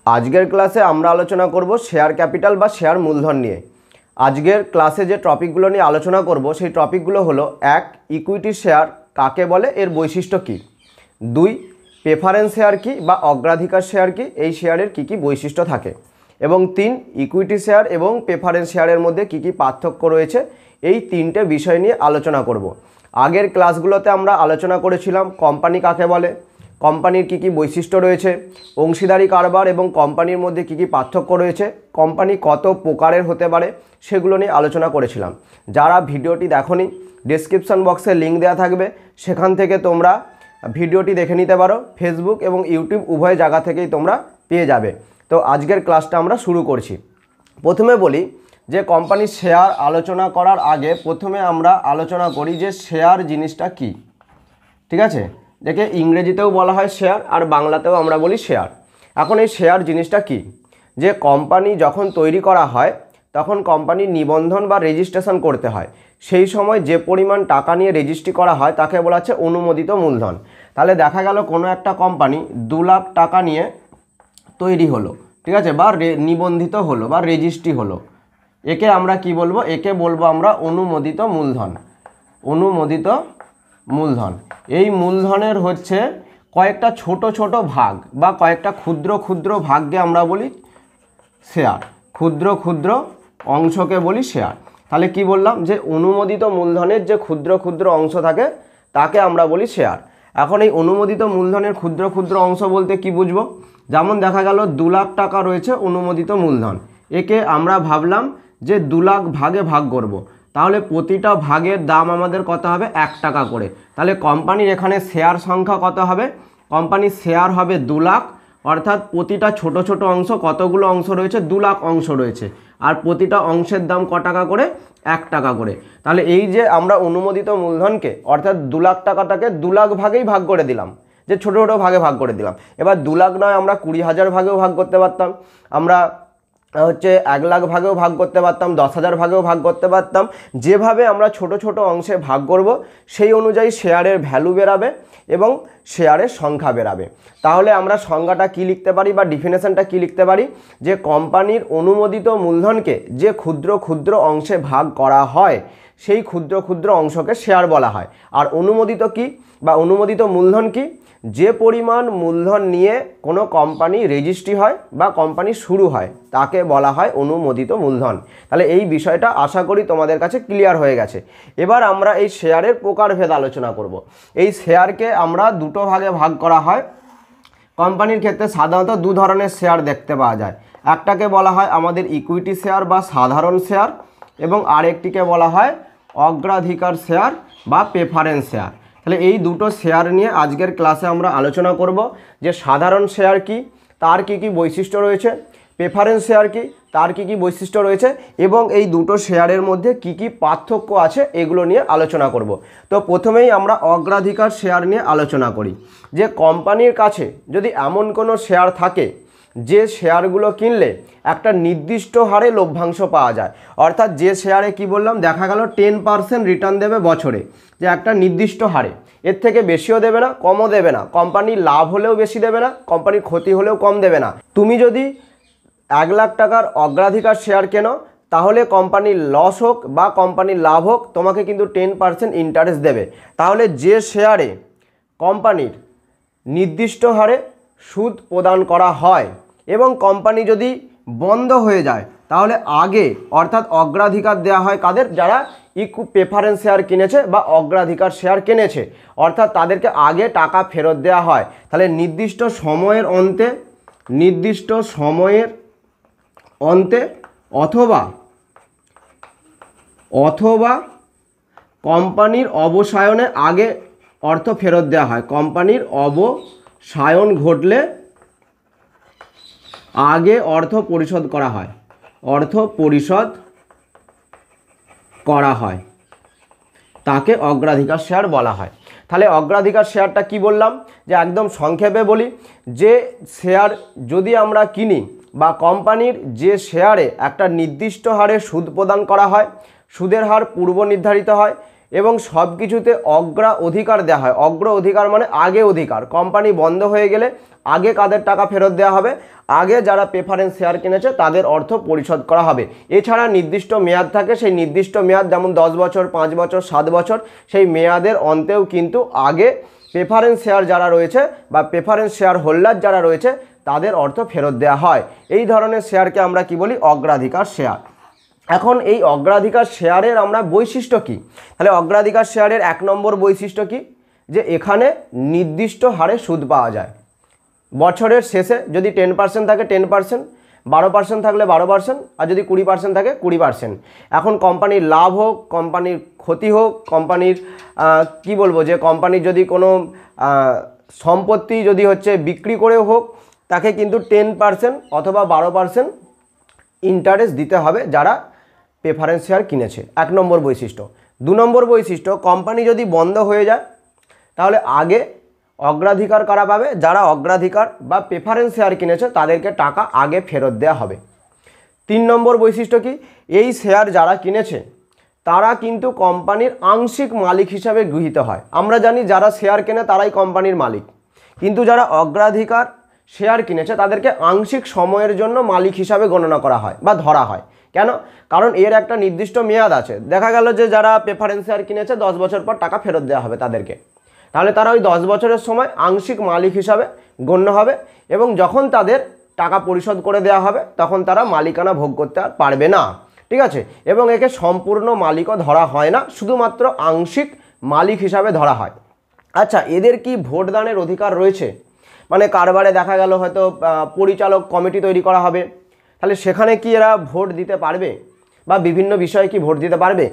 আজকের ক্লাসে আমরা আলোচনা করব শেয়ার ক্যাপিটাল বা শেয়ার মূলধন নিয়ে। আজকের ক্লাসে যে টপিকগুলো নিয়ে আলোচনা করব সেই টপিকগুলো হলো 1. ইকুইটি শেয়ার কাকে বলে, এর বৈশিষ্ট্য কী। 2. প্রেফারেন্স শেয়ার কী বা অগ্রাধিকার শেয়ার কী, এই শেয়ারের কী কী বৈশিষ্ট্য থাকে। এবং 3. ইকুইটি শেয়ার এবং প্রেফারেন্স শেয়ারের মধ্যে কী কী পার্থক্য রয়েছে, এই তিনটে বিষয় নিয়ে আলোচনা করব। আগের ক্লাসগুলোতে আমরা আলোচনা করেছিলাম কোম্পানি কাকে বলে, কোম্পানির কী কী বৈশিষ্ট্য রয়েছে, অংশীদারি কারবার এবং কোম্পানির মধ্যে কী কী পার্থক্য রয়েছে, কোম্পানি কত প্রকারের হতে পারে, সেগুলো নিয়ে আলোচনা করেছিলাম। যারা ভিডিওটি দেখোনি, ডেসক্রিপশন বক্সে লিঙ্ক দেওয়া থাকবে, সেখান থেকে তোমরা ভিডিওটি দেখে নিতে পারো। ফেসবুক এবং ইউটিউব উভয় জায়গা থেকেই তোমরা পেয়ে যাবে। তো আজকের ক্লাসটা আমরা শুরু করছি। প্রথমে বলি যে কোম্পানির শেয়ার আলোচনা করার আগে প্রথমে আমরা আলোচনা করি যে শেয়ার জিনিসটা কি। ঠিক আছে, দেখে ইংরেজিতেও বলা হয় শেয়ার আর বাংলাতেও আমরা বলি শেয়ার। এখন এই শেয়ার জিনিসটা কি, যে কোম্পানি যখন তৈরি করা হয় তখন কোম্পানির নিবন্ধন বা রেজিস্ট্রেশন করতে হয়। সেই সময় যে পরিমাণ টাকা নিয়ে রেজিস্ট্রি করা হয় তাকে বলা হচ্ছে অনুমোদিত মূলধন। তাহলে দেখা গেল কোনো একটা কোম্পানি 2 লাখ টাকা নিয়ে তৈরি হলো, ঠিক আছে, বা নিবন্ধিত হলো বা রেজিস্ট্রি হলো, একে আমরা কি বলবো, একে বলবো আমরা অনুমোদিত মূলধন। অনুমোদিত মূলধন, এই মূলধনের হচ্ছে কয়েকটা ছোট ছোট ভাগ বা কয়েকটা ক্ষুদ্র ক্ষুদ্র ভাগকে আমরা বলি শেয়ার, ক্ষুদ্র ক্ষুদ্র অংশকে বলি শেয়ার। তাহলে কি বললাম, যে অনুমোদিত মূলধনের যে ক্ষুদ্র ক্ষুদ্র অংশ থাকে তাকে আমরা বলি শেয়ার। এখন এই অনুমোদিত মূলধনের ক্ষুদ্র ক্ষুদ্র অংশ বলতে কি বুঝবো, যেমন দেখা গেল 2 লাখ টাকা রয়েছে অনুমোদিত মূলধন, একে আমরা ভাবলাম যে 2 লাখ ভাগে ভাগ করব। তাহলে প্রতিটা ভাগের দাম আমাদের কত হবে, 1 টাকা করে। তাহলে কোম্পানির এখানে শেয়ার সংখ্যা কত হবে, কোম্পানির শেয়ার হবে 2 লাখ, অর্থাৎ প্রতিটা ছোট ছোট অংশ, কতগুলো অংশ রয়েছে, 2 লাখ অংশ রয়েছে, আর প্রতিটা অংশের দাম ক টাকা করে, 1 টাকা করে। তাহলে এই যে আমরা অনুমোদিত মূলধনকে অর্থাৎ 2 লাখ টাকাটাকে 2 লাখ ভাগেই ভাগ করে দিলাম, যে ছোট ছোট ভাগে ভাগ করে দিলাম। এবার 2 লাখ নয়, আমরা 20,000 ভাগেও ভাগ করতে পারতাম, আমরা হচ্ছে 1 লাখ ভাগেও ভাগ করতে পারতাম, 10,000 ভাগেও ভাগ করতে পারতাম। যেভাবে আমরা ছোট ছোট অংশে ভাগ করব সেই অনুযায়ী শেয়ারের ভ্যালু বেরাবে এবং শেয়ারের সংখ্যা বেরাবে। তাহলে আমরা সংজ্ঞাটা কি লিখতে পারি বা ডিফিনেশনটা কি লিখতে পারি, যে কোম্পানির অনুমোদিত মূলধনকে যে ক্ষুদ্র ক্ষুদ্র অংশে ভাগ করা হয় সেই ক্ষুদ্র ক্ষুদ্র অংশকে শেয়ার বলা হয়। আর অনুমোদিত কি বা অনুমোদিত মূলধন কি, যে পরিমাণ মূলধন নিয়ে কোনো কোম্পানি রেজিস্ট্রি হয় বা কোম্পানি শুরু হয় তাকে বলা হয় অনুমোদিত মূলধন। তাহলে এই বিষয়টা আশা করি তোমাদের কাছে ক্লিয়ার হয়ে গেছে। এবার আমরা এই শেয়ারের প্রকারভেদ আলোচনা করব। এই শেয়ারকে আমরা দুটো ভাগে ভাগ করা হয়। কোম্পানির ক্ষেত্রে সাধারণত 2 ধরনের শেয়ার দেখতে পাওয়া যায়। একটাকে বলা হয় আমাদের ইকুইটি শেয়ার বা সাধারণ শেয়ার, এবং আরেকটিকে বলা হয় অগ্রাধিকার শেয়ার বা প্রেফারেন্স শেয়ার। তাহলে এই দুটো শেয়ার নিয়ে আজকের ক্লাসে আমরা আলোচনা করব, যে সাধারণ শেয়ার কি, তার কি কি বৈশিষ্ট্য রয়েছে, প্রেফারেন্স শেয়ার কি, তার কি কি বৈশিষ্ট্য রয়েছে, এবং এই দুটো শেয়ারের মধ্যে কি কি পার্থক্য আছে, এগুলো নিয়ে আলোচনা করব। তো প্রথমেই আমরা অগ্রাধিকার শেয়ার নিয়ে আলোচনা করি। যে কোম্পানির কাছে যদি এমন কোনো শেয়ার থাকে যে শেয়ারগুলো কিনলে একটা নির্দিষ্ট হারে লভ্যাংশ পাওয়া যায়, অর্থাৎ যে শেয়ারে কি বললাম, দেখা গেল 10% রিটার্ন দেবে বছরে, যে একটা নির্দিষ্ট হারে, এর থেকে বেশিও দেবে না কমও দেবে না, কোম্পানির লাভ হলেও বেশি দেবে না, কোম্পানির ক্ষতি হলেও কম দেবে না। তুমি যদি 1 লাখ টাকার অগ্রাধিকার শেয়ার কেনো, তাহলে কোম্পানির লস হোক বা কোম্পানির লাভ হোক, তোমাকে কিন্তু 10% ইন্টারেস্ট দেবে। তাহলে যে শেয়ারে কোম্পানির নির্দিষ্ট হারে সুদ প্রদান করা হয় এবং কোম্পানি যদি বন্ধ হয়ে যায়, তাহলে আগে অর্থাৎ অগ্রাধিকার দেওয়া হয় কাদের, যারা প্রেফারেন্স শেয়ার কিনেছে বা অগ্রাধিকার শেয়ার কিনেছে, অর্থাৎ তাদেরকে আগে টাকা ফেরত দেওয়া হয়। তাহলে নির্দিষ্ট সময়ের অন্তে অথবা কোম্পানির অবসায়নে আগে অর্থ ফেরত দেওয়া হয়। কোম্পানির অবসায়ন ঘটলে আগে অর্থ পরিশোধ করা হয়, তাকে অগ্রাধিকার শেয়ার বলা হয়। তাহলে অগ্রাধিকার শেয়ারটা কি বললাম, যে একদম সংক্ষেপে বলি, যে শেয়ার যদি আমরা কিনি বা কোম্পানির যে শেয়ারে একটা নির্দিষ্ট হারে সুদ প্রদান করা হয়, সুদের হার পূর্ব নির্ধারিত হয় এবং সব কিছুতে অগ্রাধিকার দেওয়া হয়। অগ্রাধিকার মানে আগে অধিকার। কোম্পানি বন্ধ হয়ে গেলে আগে কাদের টাকা ফেরত দেওয়া হবে? আগে যারা প্রেফারেন্স শেয়ার কিনেছে তাদের অর্থ পরিশোধ করা হবে। এছাড়া নির্দিষ্ট মেয়াদ থাকে, সেই নির্দিষ্ট মেয়াদ যেমন 10 বছর, 5 বছর, 7 বছর, সেই মেয়াদের অন্তেও কিন্তু আগে প্রেফারেন্স শেয়ার যারা রয়েছে বা প্রেফারেন্স শেয়ার হোল্ডার যারা রয়েছে তাদের অর্থ ফেরত দেওয়া হয়। এই ধরনের শেয়ারকে আমরা কি বলি? অগ্রাধিকার শেয়ার। এখন এই অগ্রাধিকার শেয়ারের আমরা বৈশিষ্ট্য কি? তাহলে অগ্রাধিকার শেয়ারের 1 নম্বর বৈশিষ্ট্য কি? যে এখানে নির্দিষ্ট হারে সুদ পাওয়া যায়। বছরের শেষে যদি 10% থাকে 10%, 12% থাকলে 12%, আর যদি 20% থাকে 20%। এখন কোম্পানির লাভ হোক, কোম্পানির ক্ষতি হোক, কোম্পানির কি বলবো, যে কোম্পানির যদি কোনো সম্পত্তি যদি হচ্ছে বিক্রি করেও হোক, তাকে কিন্তু 10% অথবা 12% ইন্টারেস্ট দিতে হবে যারা প্রেফারেন্স শেয়ার কিনেছে। 1 নম্বর বৈশিষ্ট্য। 2 নম্বর বৈশিষ্ট্য, কোম্পানি যদি বন্ধ হয়ে যায় তাহলে আগে অগ্রাধিকার কারা পাবে? যারা অগ্রাধিকার বা প্রেফারেন্স শেয়ার কিনেছে তাদেরকে টাকা আগে ফেরত দেওয়া হবে। 3 নম্বর বৈশিষ্ট্য কি? এই শেয়ার যারা কিনেছে তারা কিন্তু কোম্পানির আংশিক মালিক হিসাবে গৃহীত হয়। আমরা জানি যারা শেয়ার কেনে তারাই কোম্পানির মালিক, কিন্তু যারা অগ্রাধিকার শেয়ার কিনেছে তাদেরকে আংশিক সময়ের জন্য মালিক হিসাবে গণনা করা হয় বা ধরা হয়। কেন? কারণ এর একটা নির্দিষ্ট মেয়াদ আছে। দেখা গেল যে যারা প্রেফারেন্স শেয়ার কিনেছে 10 বছর পর টাকা ফেরত দেওয়া হবে তাদেরকে, তাহলে তারা ওই 10 বছরের সময় আংশিক মালিক হিসাবে গণ্য হবে এবং যখন তাদের টাকা পরিশোধ করে দেওয়া হবে তখন তারা মালিকানা ভোগ করতে আর পারবে না। ঠিক আছে? এবং একে সম্পূর্ণ মালিকও ধরা হয় না, শুধুমাত্র আংশিক মালিক হিসাবে ধরা হয়। আচ্ছা, এদের কি ভোটদানের অধিকার রয়েছে? মানে কারবারে দেখা গেল হয়তো পরিচালক কমিটি তৈরি করা হবে, তাহলে সেখানে কি এরা ভোট দিতে পারবে বা বিভিন্ন বিষয়ে কি ভোট দিতে পারবে?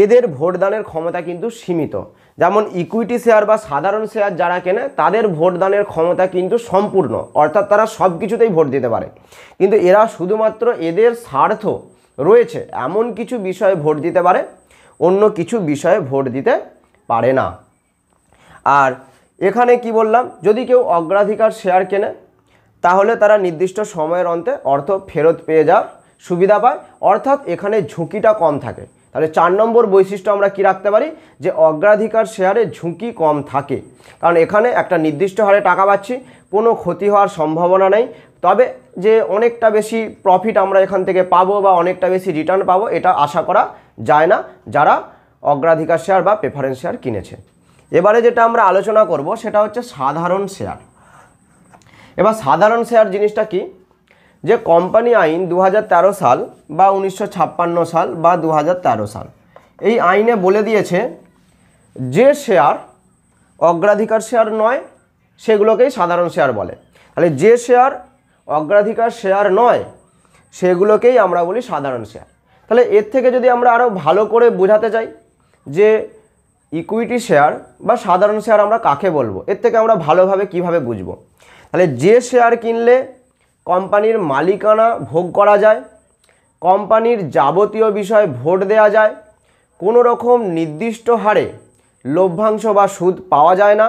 এদের ভোটদানের ক্ষমতা কিন্তু সীমিত। যেমন ইকুইটি শেয়ার বা সাধারণ শেয়ার যারা কেনে তাদের ভোটদানের ক্ষমতা কিন্তু সম্পূর্ণ, অর্থাৎ তারা সব কিছুতেই ভোট দিতে পারে, কিন্তু এরা শুধুমাত্র এদের স্বার্থ রয়েছে এমন কিছু বিষয়ে ভোট দিতে পারে, অন্য কিছু বিষয়ে ভোট দিতে পারে না। আর এখানে কি বললাম, যদি কেউ অগ্রাধিকার শেয়ার কেনে তাহলে তারা নির্দিষ্ট সময়ের অন্তে অর্থ ফেরত পেয়ে যাওয়ার সুবিধা পায়, অর্থাৎ এখানে ঝুঁকিটা কম থাকে। তাহলে 4 নম্বর বৈশিষ্ট্য আমরা কি রাখতে পারি? যে অগ্রাধিকার শেয়ারে ঝুঁকি কম থাকে, কারণ এখানে একটা নির্দিষ্ট হারে টাকা পাচ্ছি, কোনো ক্ষতি হওয়ার সম্ভাবনা নেই। তবে যে অনেকটা বেশি প্রফিট আমরা এখান থেকে পাবো বা অনেকটা বেশি রিটার্ন পাবো এটা আশা করা যায় না যারা অগ্রাধিকার শেয়ার বা প্রেফারেন্স শেয়ার কিনেছে। এবারে যেটা আমরা আলোচনা করব সেটা হচ্ছে সাধারণ শেয়ার। এবার সাধারণ শেয়ার জিনিসটা কি? যে কোম্পানি আইন 2013 সাল বা 1956 সাল বা 2013 সাল এই আইনে বলে দিয়েছে যে শেয়ার অগ্রাধিকার শেয়ার নয় সেগুলোকেই সাধারণ শেয়ার বলে। তাহলে যে শেয়ার অগ্রাধিকার শেয়ার নয় সেগুলোকেই আমরা বলি সাধারণ শেয়ার। তাহলে এর থেকে যদি আমরা আরও ভালো করে বোঝাতে চাই যে ইকুইটি শেয়ার বা সাধারণ শেয়ার আমরা কাকে বলবো, এর থেকে আমরা ভালোভাবে কিভাবে বুঝবো? তাহলে যে শেয়ার কিনলে কোম্পানির মালিকানা ভোগ করা যায়, কোম্পানির যাবতীয় বিষয়ে ভোট দেওয়া যায়, কোনো রকম নির্দিষ্ট হারে লভ্যাংশ বা সুদ পাওয়া যায় না,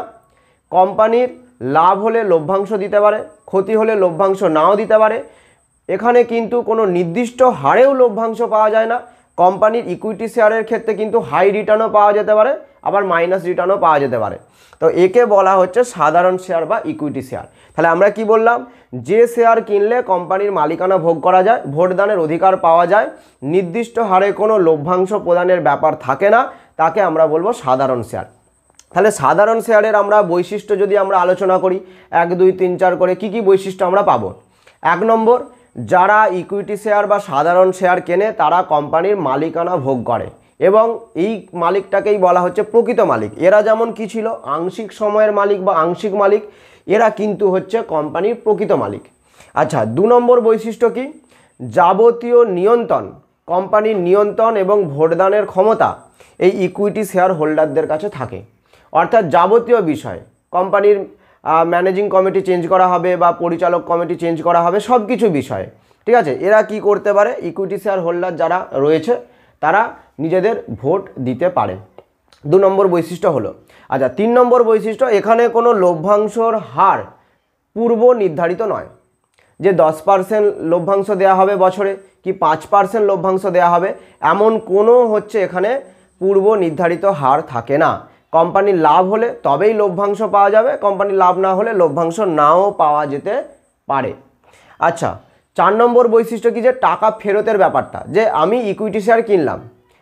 কোম্পানির লাভ হলে লভ্যাংশ দিতে পারে, ক্ষতি হলে লভ্যাংশ নাও দিতে পারে, এখানে কিন্তু কোনো নির্দিষ্ট হারেও লভ্যাংশ পাওয়া যায় না। কোম্পানির ইকুইটি শেয়ারের ক্ষেত্রে কিন্তু হাই রিটার্নও পাওয়া যেতে পারে, আবার মাইনাস রিটার্নও পাওয়া যেতে পারে। তো একে বলা হচ্ছে সাধারণ শেয়ার বা ইকুইটি শেয়ার। তাহলে আমরা কি বললাম? যে শেয়ার কিনলে কোম্পানির মালিকানা ভোগ করা যায়, ভোটদানের অধিকার পাওয়া যায়, নির্দিষ্ট হারে কোনো লভ্যাংশ প্রদানের ব্যাপার থাকে না, তাকে আমরা বলবো সাধারণ শেয়ার। তাহলে সাধারণ শেয়ারের আমরা বৈশিষ্ট্য যদি আমরা আলোচনা করি 1, 2, 3, 4 করে কি কি বৈশিষ্ট্য আমরা পাবো? 1 নম্বর, যারা ইকুইটি শেয়ার বা সাধারণ শেয়ার কেনে তারা কোম্পানির মালিকানা ভোগ করে এবং এই মালিকটাকেই বলা হচ্ছে প্রকৃত মালিক। এরা যেমন কি ছিল আংশিক সময়ের মালিক বা আংশিক মালিক, এরা কিন্তু হচ্ছে কোম্পানির প্রকৃত মালিক। আচ্ছা, 2 নম্বর বৈশিষ্ট্য কি? যাবতীয় নিয়ন্ত্রণ, কোম্পানির নিয়ন্ত্রণ এবং ভোটদানের ক্ষমতা এই ইকুইটি শেয়ার হোল্ডারদের কাছে থাকে, অর্থাৎ যাবতীয় বিষয় কোম্পানির ম্যানেজিং কমিটি চেঞ্জ করা হবে বা পরিচালক কমিটি চেঞ্জ করা হবে, সব কিছু বিষয়ে। ঠিক আছে, এরা কি করতে পারে? ইকুইটি শেয়ার হোল্ডার যারা রয়েছে তারা নিজেদের ভোট দিতে পারে। 2 নম্বর বৈশিষ্ট্য হলো। আচ্ছা, 3 নম্বর বৈশিষ্ট্য, এখানে কোনো লভ্যাংশর হার পূর্ব নির্ধারিত নয়, যে 10% লভ্যাংশ দেওয়া হবে বছরে কি 5% লভ্যাংশ দেওয়া হবে, এমন কোনো হচ্ছে এখানে পূর্ব নির্ধারিত হার থাকে না। কোম্পানির লাভ হলে তবেই লভ্যাংশ পাওয়া যাবে, কোম্পানির লাভ না হলে লভ্যাংশ নাও পাওয়া যেতে পারে। আচ্ছা, 4 নম্বর বৈশিষ্ট্য কি, যে টাকা ফেরতের ব্যাপারটা, যে আমি ইকুইটি শেয়ার কিনলাম,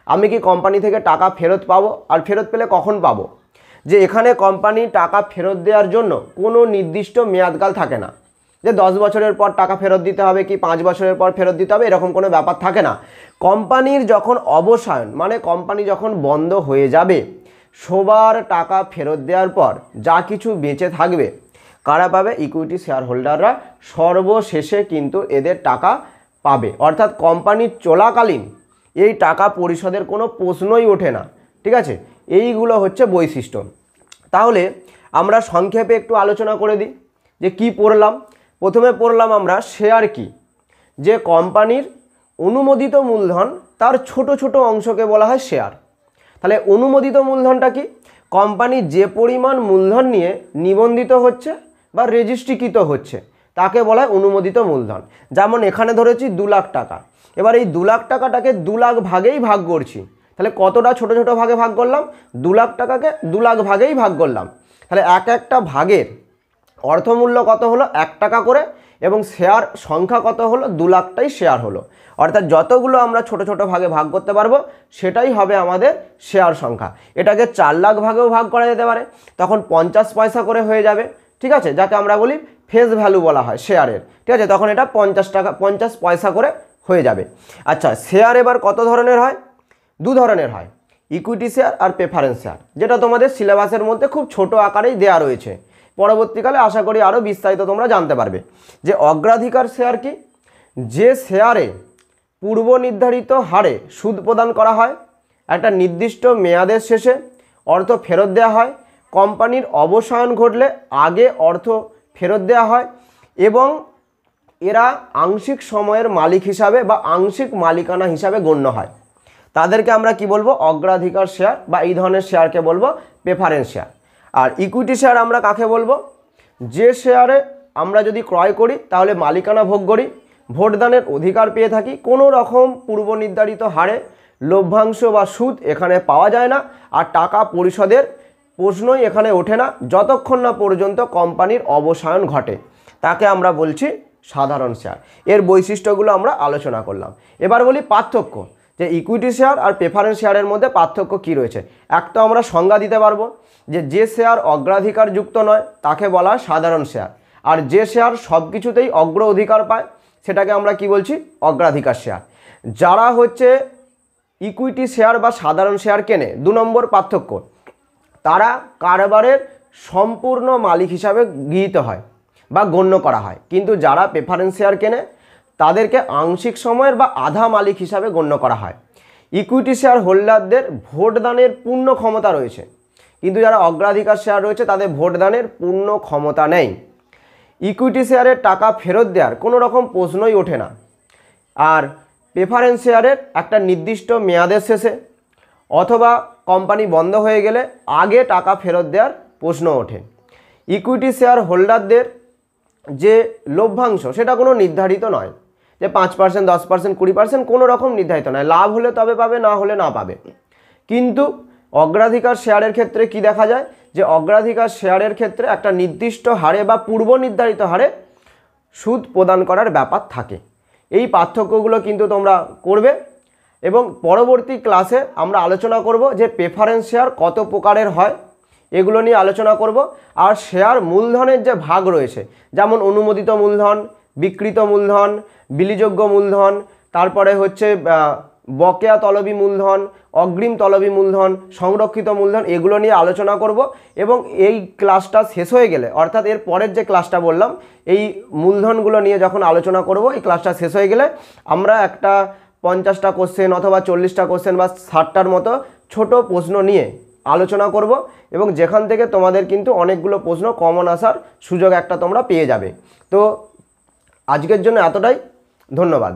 আমি কি কোম্পানি থেকে টাকা ফেরত পাবো, আর ফেরত পেলে কখন পাবো? যে এখানে কোম্পানি টাকা ফেরত দেওয়ার জন্য কোনো নির্দিষ্ট মেয়াদকাল থাকে না, যে 10 বছরের পর টাকা ফেরত দিতে হবে কি 5 বছরের পর ফেরত দিতে হবে, এরকম কোনো ব্যাপার থাকে না। কোম্পানির যখন অবসায়ন, মানে কোম্পানি যখন বন্ধ হয়ে যাবে, সবার টাকা ফেরত দেওয়ার পর যা কিছু বেঁচে থাকবে কারা পাবে? ইকুইটি শেয়ার হোল্ডাররা সর্বশেষে কিন্তু এদের টাকা পাবে। অর্থাৎ কোম্পানির চলাকালীন এই টাকা পরিশোধের কোনো প্রশ্নই ওঠে না। ঠিক আছে, এইগুলো হচ্ছে বৈশিষ্ট্য। তাহলে আমরা সংক্ষেপে একটু আলোচনা করে দিই যে কি পড়লাম। প্রথমে পড়লাম আমরা শেয়ার কি, যে কোম্পানির অনুমোদিত মূলধন তার ছোট ছোট অংশকে বলা হয় শেয়ার। তাহলে অনুমোদিত মূলধনটা কি? কোম্পানি যে পরিমাণ মূলধন নিয়ে নিবন্ধিত হচ্ছে বা রেজিস্ট্রিকৃত হচ্ছে তাকে বলা হয় অনুমোদিত মূলধন। যেমন এখানে ধরেছি 2 লাখ টাকা, এবার এই 2 লাখ টাকাটাকে 2 লাখ ভাগেই ভাগ করছি। তাহলে কতটা ছোট ছোট ভাগে ভাগ করলাম? 2 লাখ টাকাকে 2 লাখ ভাগেই ভাগ করলাম। তাহলে এক একটা ভাগের অর্থমূল্য কত হলো? 1 টাকা করে, এবং শেয়ার সংখ্যা কত হলো? 2 লাখটাই শেয়ার হলো। অর্থাৎ যতগুলো আমরা ছোট ছোট ভাগে ভাগ করতে পারবো সেটাই হবে আমাদের শেয়ার সংখ্যা। এটাকে 4 লাখ ভাগেও ভাগ করা যেতে পারে, তখন 50 পয়সা করে হয়ে যাবে। ঠিক আছে, যাকে আমরা বলি ফেস ভ্যালু বলা হয় শেয়ারের। ঠিক আছে, তখন এটা 50 পয়সা করে হয়ে যাবে। আচ্ছা, শেয়ার এবার কত ধরনের হয়? 2 ধরনের হয়, ইকুইটি শেয়ার আর প্রেফারেন্স শেয়ার, যেটা তোমাদের সিলেবাসের মধ্যে খুব ছোট আকারেই দেওয়া রয়েছে। পরবর্তীকালে আশা করি আরও বিস্তারিত তোমরা জানতে পারবে। যে অগ্রাধিকার শেয়ার কি? যে শেয়ারে পূর্ব নির্ধারিত হারে সুদ প্রদান করা হয়, একটা নির্দিষ্ট মেয়াদের শেষে অর্থ ফেরত দেওয়া হয়, কোম্পানির অবসায়ন ঘটলে আগে অর্থ ফেরত দেওয়া হয়, এবং এরা আংশিক সময়ের মালিক হিসাবে বা আংশিক মালিকানা হিসাবে গণ্য হয়। তাদেরকে আমরা কি বলবো? অগ্রাধিকার শেয়ার, বা এই ধরনের শেয়ারকে বলবো প্রেফারেন্স শেয়ার। আর ইকুইটি শেয়ার আমরা কাকে বলবো? যে শেয়ারে আমরা যদি ক্রয় করি তাহলে মালিকানা ভোগ করি, ভোটদানের অধিকার পেয়ে থাকি, কোনো রকম পূর্ব নির্ধারিত হারে লভ্যাংশ বা সুদ এখানে পাওয়া যায় না, আর টাকা পরিশোধের প্রশ্নই এখানে ওঠে না যতক্ষণ না পর্যন্ত কোম্পানির অবসায়ন ঘটে। তাকে আমরা বলছি সাধারণ শেয়ার। এর বৈশিষ্ট্যগুলো আমরা আলোচনা করলাম। এবার বলি পার্থক্য, যে ইকুইটি শেয়ার আর প্রেফারেন্স শেয়ারের মধ্যে পার্থক্য কি রয়েছে। এক তো আমরা সংজ্ঞা দিতে পারবো যে শেয়ার অগ্রাধিকার যুক্ত নয় তাকে বলা হয় সাধারণ শেয়ার, আর যে শেয়ার সব কিছুতেই অগ্র অধিকার পায় সেটাকে আমরা কি বলছি? অগ্রাধিকার শেয়ার। যারা হচ্ছে ইকুইটি শেয়ার বা সাধারণ শেয়ার কেনে, 2 নম্বর পার্থক্য, তারা কারবারের সম্পূর্ণ মালিক হিসাবে গৃহীত হয় বা গণ্য করা হয়, কিন্তু যারা প্রেফারেন্স শেয়ার কেনে তাদেরকে আংশিক সময়ের বা আধা মালিক হিসাবে গণ্য করা হয়। ইকুইটি শেয়ার হোল্ডারদের ভোটদানের পূর্ণ ক্ষমতা রয়েছে, কিন্তু যারা অগ্রাধিকার শেয়ার রয়েছে তাদের ভোটদানের পূর্ণ ক্ষমতা নেই। ইকুইটি শেয়ারের টাকা ফেরত দেওয়ার কোনো রকম প্রশ্নই ওঠে না, আর প্রেফারেন্স শেয়ারের একটা নির্দিষ্ট মেয়াদের শেষে অথবা কোম্পানি বন্ধ হয়ে গেলে আগে টাকা ফেরত দেওয়ার প্রশ্ন ওঠে। ইকুইটি শেয়ার হোল্ডারদের যে লভ্যাংশ সেটা কোনো নির্ধারিত নয়, যে 5%, 10%, 20% কোনো রকম নির্ধারিত নয়, লাভ হলে তবে পাবে, না হলে না পাবে। কিন্তু অগ্রাধিকার শেয়ারের ক্ষেত্রে কি দেখা যায়? যে অগ্রাধিকার শেয়ারের ক্ষেত্রে একটা নির্দিষ্ট হারে বা পূর্ব নির্ধারিত হারে সুদ প্রদান করার ব্যাপার থাকে। এই পার্থক্যগুলো কিন্তু তোমরা করবে, এবং পরবর্তী ক্লাসে আমরা আলোচনা করব যে প্রেফারেন্স শেয়ার কত প্রকারের হয়, এগুলো নিয়ে আলোচনা করব। আর শেয়ার মূলধনের যে ভাগ রয়েছে, যেমন অনুমোদিত মূলধন, বিকৃত মূলধন, বিলিযোগ্য মূলধন, তারপরে হচ্ছে বকেয়া তলবি মূলধন, অগ্রিম তলবি মূলধন, সংরক্ষিত মূলধন, এগুলো নিয়ে আলোচনা করব। এবং এই ক্লাসটা শেষ হয়ে গেলে, অর্থাৎ এর পরের যে ক্লাসটা বললাম এই মূলধনগুলো নিয়ে যখন আলোচনা করব, এই ক্লাসটা শেষ হয়ে গেলে আমরা একটা 50টা কোশ্চেন অথবা 40টা কোশ্চেন বা 60টার মতো ছোট প্রশ্ন নিয়ে আলোচনা করব, এবং যেখান থেকে তোমাদের কিন্তু অনেকগুলো প্রশ্ন কমন আসার সুযোগ একটা তোমরা পেয়ে যাবে। তো আজকের জন্য এতটাই, ধন্যবাদ।